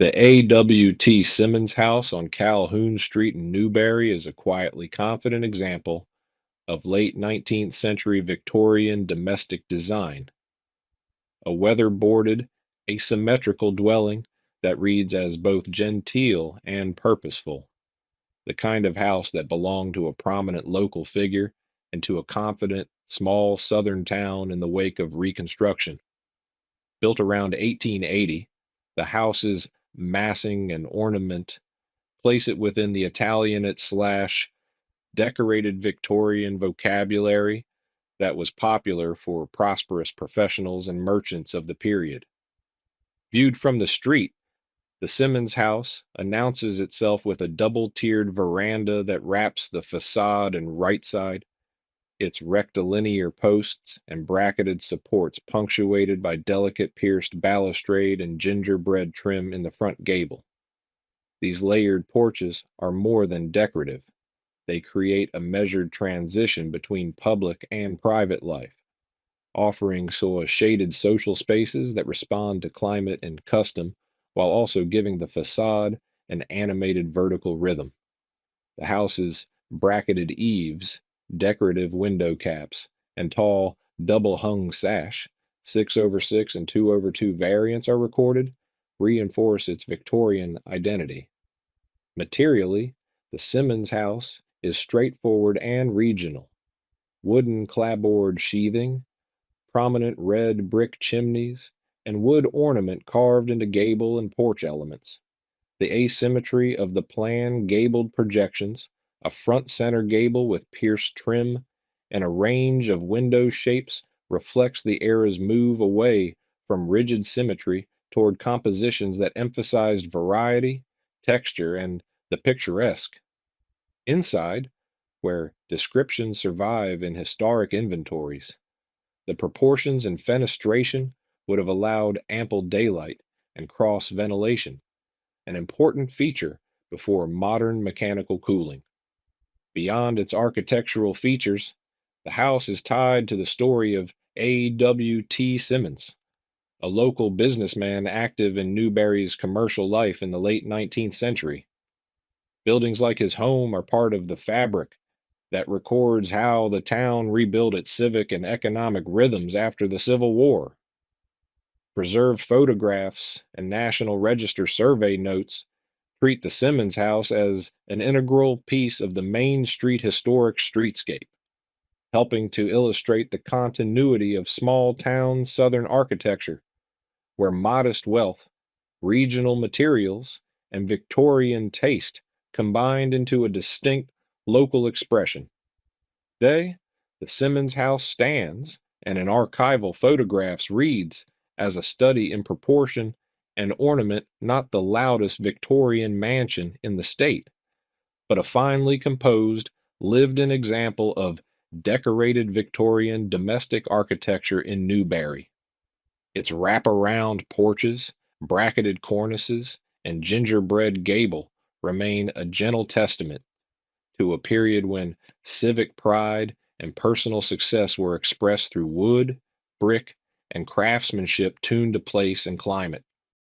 The A.W.T. Simmons House on Calhoun Street in Newberry is a quietly confident example of late 19th century Victorian domestic design, a weatherboarded, asymmetrical dwelling that reads as both genteel and purposeful, the kind of house that belonged to a prominent local figure and to a confident, small southern town in the wake of Reconstruction. Built around 1880, the house's massing and ornament place it within the Italianate slash decorated Victorian vocabulary that was popular for prosperous professionals and merchants of the period. Viewed from the street, the Simmons House announces itself with a double-tiered veranda that wraps the façade and right side, its rectilinear posts and bracketed supports punctuated by delicate pierced balustrade and gingerbread trim in the front gable. These layered porches are more than decorative. They create a measured transition between public and private life, offering shaded social spaces that respond to climate and custom while also giving the facade an animated vertical rhythm. The house's bracketed eaves, decorative window caps, and tall double hung sash, 6/6 and 2/2 variants are recorded, reinforce its Victorian identity. Materially, the Simmons House is straightforward and regional. Wooden clapboard sheathing, prominent red brick chimneys, and wood ornament carved into gable and porch elements. The asymmetry of the plan gabled projections, a front center gable with pierced trim, and a range of window shapes reflects the era's move away from rigid symmetry toward compositions that emphasized variety, texture, and the picturesque. Inside, where descriptions survive in historic inventories, the proportions and fenestration would have allowed ample daylight and cross ventilation, an important feature before modern mechanical cooling. Beyond its architectural features, the house is tied to the story of A.W.T. Simmons, a local businessman active in Newberry's commercial life in the late 19th century. Buildings like his home are part of the fabric that records how the town rebuilt its civic and economic rhythms after the Civil War. Preserved photographs and National Register survey notes treat the Simmons House as an integral piece of the Main Street historic streetscape, helping to illustrate the continuity of small town Southern architecture, where modest wealth, regional materials, and Victorian taste combined into a distinct local expression. Today, the Simmons House stands, and in archival photographs reads as a study in proportion and ornament, not the loudest Victorian mansion in the state, but a finely composed, lived in example of decorated Victorian domestic architecture in Newberry. Its wraparound porches, bracketed cornices, and gingerbread gable remain a gentle testament to a period when civic pride and personal success were expressed through wood, brick, and craftsmanship tuned to place and climate.